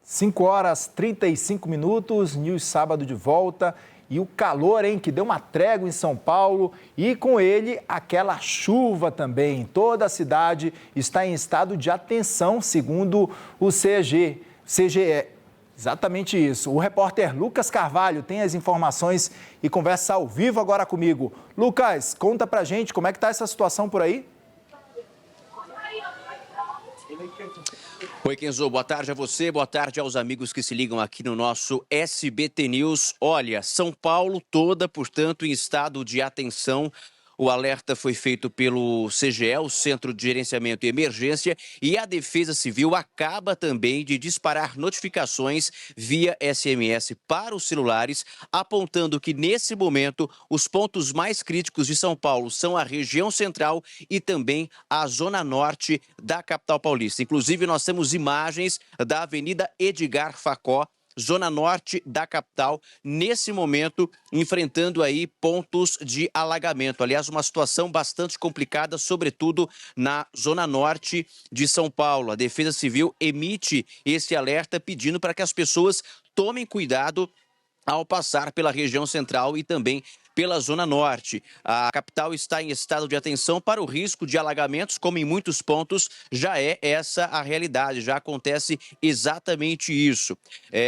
5h35, News Sábado de volta. E o calor, hein, que deu uma trégua em São Paulo e com ele aquela chuva também. Toda a cidade está em estado de atenção, segundo o CGE. Exatamente isso. O repórter Lucas Carvalho tem as informações e conversa ao vivo agora comigo. Lucas, conta pra gente como é que tá essa situação por aí? Oi, Kenzo, boa tarde a você, boa tarde aos amigos que se ligam aqui no nosso SBT News. Olha, São Paulo toda, portanto, em estado de atenção. O alerta foi feito pelo CGE, o Centro de Gerenciamento e Emergência, e a Defesa Civil acaba também de disparar notificações via SMS para os celulares, apontando que, nesse momento, os pontos mais críticos de São Paulo são a região central e também a zona norte da capital paulista. Inclusive, nós temos imagens da Avenida Edgar Facó, zona norte da capital, nesse momento, enfrentando aí pontos de alagamento. Aliás, uma situação bastante complicada, sobretudo na zona norte de São Paulo. A Defesa Civil emite esse alerta pedindo para que as pessoas tomem cuidado ao passar pela região central e também pela zona norte. A capital está em estado de atenção para o risco de alagamentos, como em muitos pontos já é essa a realidade, já acontece exatamente isso.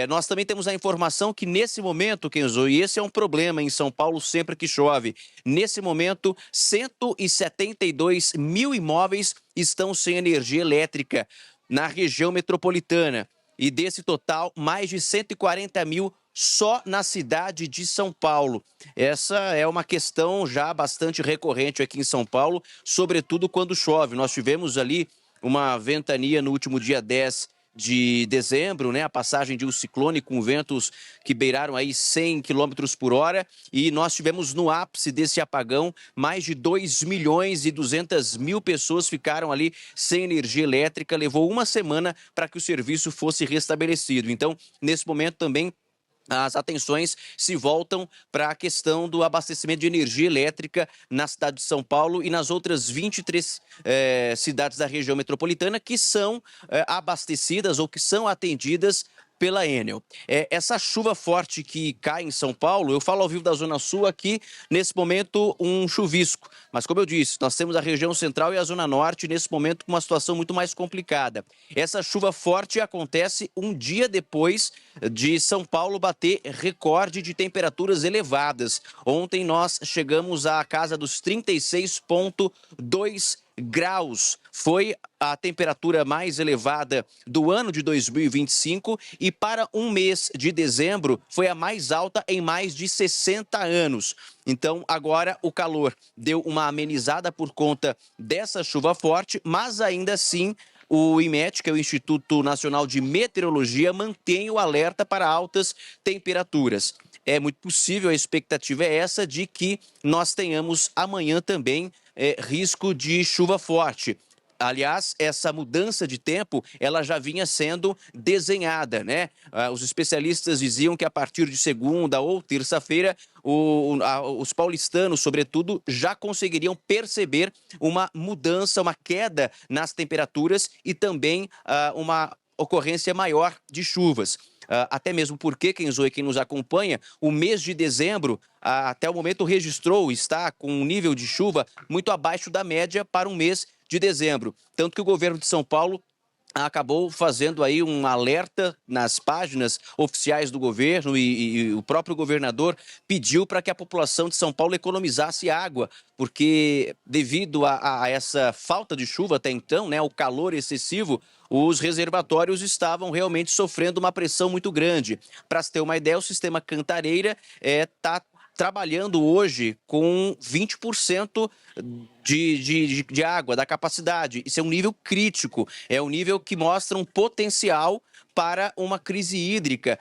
Nós também temos a informação que nesse momento, Kenzo, e esse é um problema em São Paulo sempre que chove, nesse momento 172 mil imóveis estão sem energia elétrica na região metropolitana. E desse total, mais de 140 mil só na cidade de São Paulo. Essa é uma questão já bastante recorrente aqui em São Paulo, sobretudo quando chove. Nós tivemos ali uma ventania no último dia 10 de dezembro, né? A passagem de um ciclone com ventos que beiraram aí 100 km por hora, e nós tivemos no ápice desse apagão mais de 2.200.000 pessoas ficaram ali sem energia elétrica. Levou uma semana para que o serviço fosse restabelecido. Então, nesse momento também as atenções se voltam para a questão do abastecimento de energia elétrica na cidade de São Paulo e nas outras 23 cidades da região metropolitana que são abastecidas ou que são atendidas pela Enel. Essa chuva forte que cai em São Paulo, eu falo ao vivo da Zona Sul aqui, nesse momento um chuvisco. Mas como eu disse, nós temos a região central e a Zona Norte nesse momento com uma situação muito mais complicada. Essa chuva forte acontece um dia depois de São Paulo bater recorde de temperaturas elevadas. Ontem nós chegamos à casa dos 36,2 graus. Foi a temperatura mais elevada do ano de 2025 e para um mês de dezembro foi a mais alta em mais de 60 anos. Então agora o calor deu uma amenizada por conta dessa chuva forte, mas ainda assim o IMET, que é o Instituto Nacional de Meteorologia, mantém o alerta para altas temperaturas. É muito possível, a expectativa é essa, de que nós tenhamos amanhã também risco de chuva forte. Aliás, essa mudança de tempo, ela já vinha sendo desenhada, né? Os especialistas diziam que a partir de segunda ou terça-feira, os paulistanos, sobretudo, já conseguiriam perceber uma mudança, uma queda nas temperaturas e também uma ocorrência maior de chuvas. Até mesmo porque, quem nos acompanha, o mês de dezembro, até o momento, está com um nível de chuva muito abaixo da média para um mês de dezembro. Tanto que o governo de São Paulo acabou fazendo aí um alerta nas páginas oficiais do governo e o próprio governador pediu para que a população de São Paulo economizasse água, porque devido a essa falta de chuva até então, né, o calor excessivo, os reservatórios estavam realmente sofrendo uma pressão muito grande. Para se ter uma ideia, o sistema Cantareira está trabalhando hoje com 20% de água, da capacidade. Isso é um nível crítico, é um nível que mostra um potencial para uma crise hídrica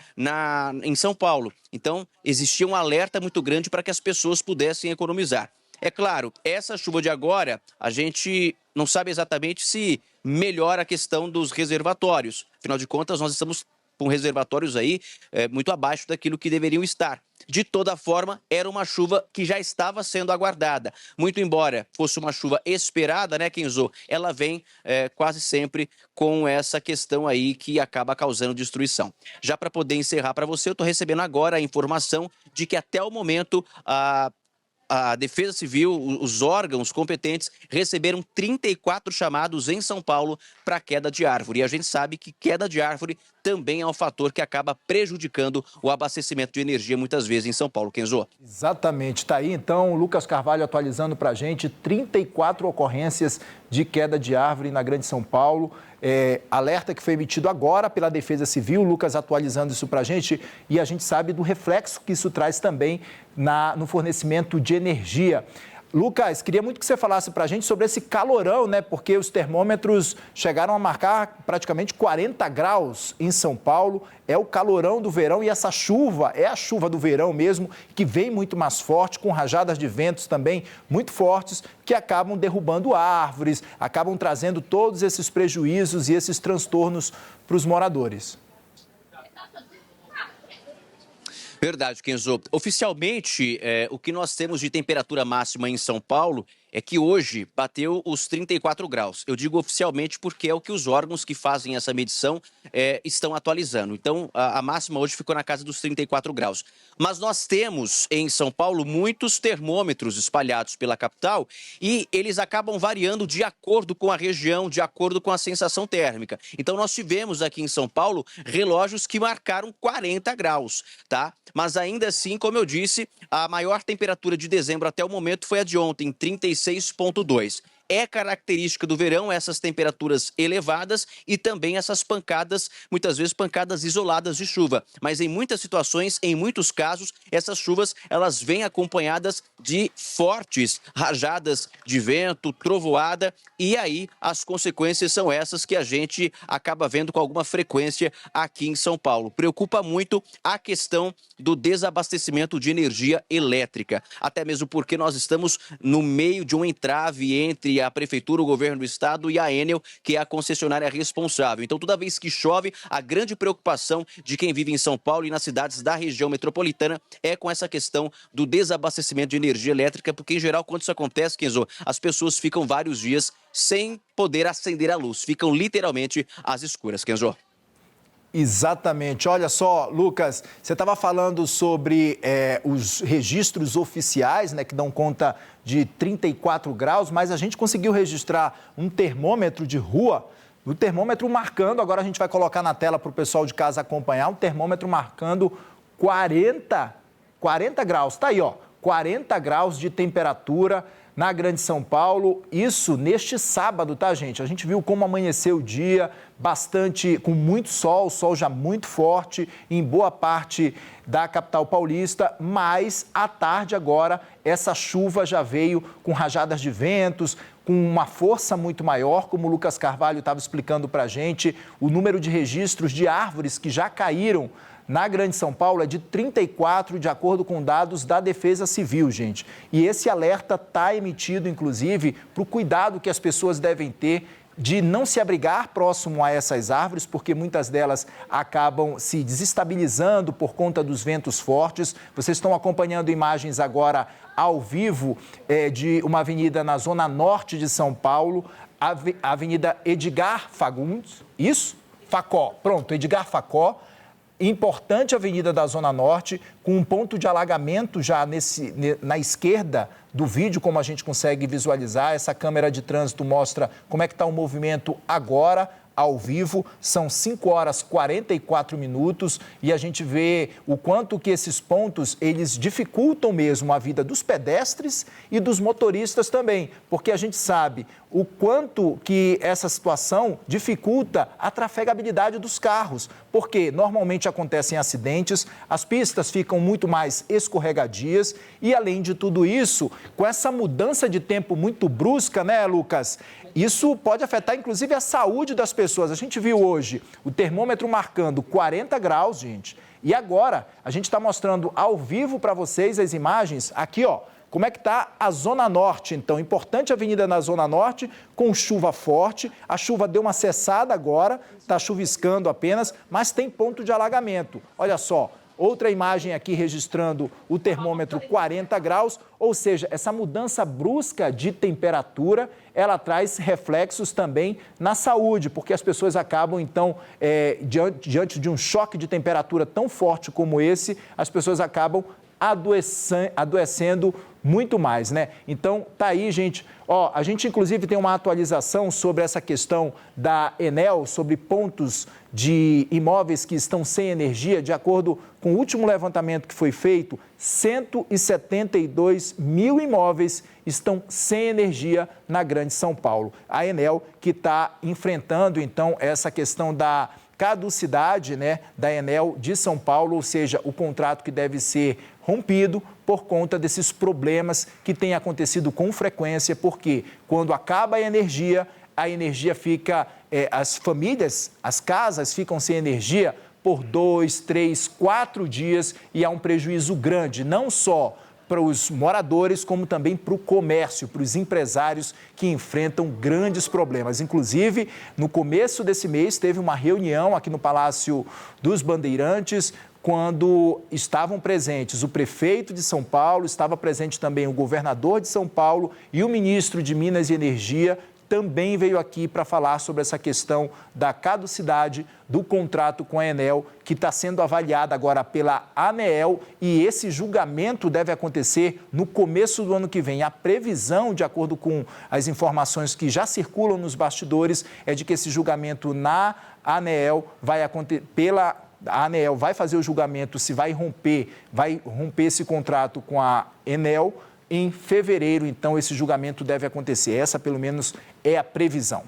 em São Paulo. Então, existia um alerta muito grande para que as pessoas pudessem economizar. É claro, essa chuva de agora, a gente não sabe exatamente se melhora a questão dos reservatórios. Afinal de contas, nós estamos com reservatórios aí muito abaixo daquilo que deveriam estar. De toda forma, era uma chuva que já estava sendo aguardada. Muito embora fosse uma chuva esperada, né, Kenzo? Ela vem quase sempre com essa questão aí que acaba causando destruição. Já para poder encerrar para você, eu estou recebendo agora a informação de que até o momento a Defesa Civil, os órgãos competentes, receberam 34 chamados em São Paulo para queda de árvore. E a gente sabe que queda de árvore também é um fator que acaba prejudicando o abastecimento de energia muitas vezes em São Paulo. Kenzo? Exatamente. Está aí, então, o Lucas Carvalho atualizando para a gente 34 ocorrências de queda de árvore na Grande São Paulo. Alerta que foi emitido agora pela Defesa Civil, Lucas atualizando isso para a gente, e a gente sabe do reflexo que isso traz também no fornecimento de energia. Lucas, queria muito que você falasse para a gente sobre esse calorão, né? Porque os termômetros chegaram a marcar praticamente 40 graus em São Paulo. É o calorão do verão e essa chuva, é a chuva do verão mesmo, que vem muito mais forte, com rajadas de ventos também muito fortes, que acabam derrubando árvores, acabam trazendo todos esses prejuízos e esses transtornos para os moradores. Verdade, Kenzo. Oficialmente, o que nós temos de temperatura máxima em São Paulo é que hoje bateu os 34 graus. Eu digo oficialmente porque é o que os órgãos que fazem essa medição estão atualizando. Então, a máxima hoje ficou na casa dos 34 graus. Mas nós temos em São Paulo muitos termômetros espalhados pela capital e eles acabam variando de acordo com a região, de acordo com a sensação térmica. Então, nós tivemos aqui em São Paulo relógios que marcaram 40 graus, tá? Mas ainda assim, como eu disse, a maior temperatura de dezembro até o momento foi a de ontem, 36,2. É característica do verão essas temperaturas elevadas e também essas pancadas, muitas vezes pancadas isoladas de chuva. Mas em muitas situações, em muitos casos, essas chuvas elas vêm acompanhadas de fortes rajadas de vento, trovoada, e aí as consequências são essas que a gente acaba vendo com alguma frequência aqui em São Paulo. Preocupa muito a questão do desabastecimento de energia elétrica, até mesmo porque nós estamos no meio de um entrave entre a Prefeitura, o Governo do Estado e a Enel, que é a concessionária responsável. Então, toda vez que chove, a grande preocupação de quem vive em São Paulo e nas cidades da região metropolitana é com essa questão do desabastecimento de energia elétrica, porque, em geral, quando isso acontece, Kenzo, as pessoas ficam vários dias sem poder acender a luz, ficam literalmente às escuras, Kenzo. Exatamente. Olha só, Lucas, você estava falando sobre os registros oficiais, né, que dão conta de 34 graus, mas a gente conseguiu registrar um termômetro de rua, o termômetro marcando, agora a gente vai colocar na tela para o pessoal de casa acompanhar, um termômetro marcando 40 graus. Está aí, ó, 40 graus de temperatura na Grande São Paulo, isso neste sábado, tá, gente? A gente viu como amanheceu o dia, com muito sol, sol já muito forte em boa parte da capital paulista, mas à tarde agora essa chuva já veio com rajadas de ventos, com uma força muito maior, como o Lucas Carvalho estava explicando para a gente, o número de registros de árvores que já caíram na Grande São Paulo é de 34, de acordo com dados da Defesa Civil, gente. E esse alerta está emitido, inclusive, para o cuidado que as pessoas devem ter de não se abrigar próximo a essas árvores, porque muitas delas acabam se desestabilizando por conta dos ventos fortes. Vocês estão acompanhando imagens agora ao vivo de uma avenida na zona norte de São Paulo, a Avenida Edgar Fagundes, isso? Facó, pronto, Edgar Facó. Importante avenida da Zona Norte, com um ponto de alagamento já na esquerda do vídeo, como a gente consegue visualizar. Essa câmera de trânsito mostra como é que está o movimento agora, ao vivo. São 5 horas e 44 minutos e a gente vê o quanto que esses pontos, eles dificultam mesmo a vida dos pedestres e dos motoristas também, porque a gente sabe o quanto que essa situação dificulta a trafegabilidade dos carros, porque normalmente acontecem acidentes, as pistas ficam muito mais escorregadias e, além de tudo isso, com essa mudança de tempo muito brusca, né, Lucas? Isso pode afetar, inclusive, a saúde das pessoas. A gente viu hoje o termômetro marcando 40 graus, gente. E agora, a gente está mostrando ao vivo para vocês as imagens aqui, ó, Como é que está a Zona Norte, então? Importante avenida na Zona Norte, com chuva forte. A chuva deu uma cessada agora, está chuviscando apenas, mas tem ponto de alagamento. Olha só, outra imagem aqui registrando o termômetro 40 graus, ou seja, essa mudança brusca de temperatura, ela traz reflexos também na saúde, porque as pessoas acabam, então, diante de um choque de temperatura tão forte como esse, as pessoas acabam adoecendo muito mais, né? Então, tá aí, gente. Ó, a gente, inclusive, tem uma atualização sobre essa questão da Enel, sobre pontos de imóveis que estão sem energia. De acordo com o último levantamento que foi feito, 172 mil imóveis estão sem energia na Grande São Paulo. A Enel que está enfrentando, então, essa questão da caducidade, né, da Enel de São Paulo, ou seja, o contrato que deve ser rompido por conta desses problemas que têm acontecido com frequência, porque quando acaba a energia fica, as famílias, as casas ficam sem energia por 2, 3, 4 dias e há um prejuízo grande, não só para os moradores, como também para o comércio, para os empresários que enfrentam grandes problemas. Inclusive, no começo desse mês, teve uma reunião aqui no Palácio dos Bandeirantes, quando estavam presentes o prefeito de São Paulo, estava presente também o governador de São Paulo e o ministro de Minas e Energia, também veio aqui para falar sobre essa questão da caducidade do contrato com a Enel, que está sendo avaliada agora pela ANEEL, e esse julgamento deve acontecer no começo do ano que vem. A previsão, de acordo com as informações que já circulam nos bastidores, é de que esse julgamento na ANEEL vai acontecer a ANEEL vai fazer o julgamento se vai romper esse contrato com a Enel. Em fevereiro, então, esse julgamento deve acontecer. Essa, pelo menos, é a previsão.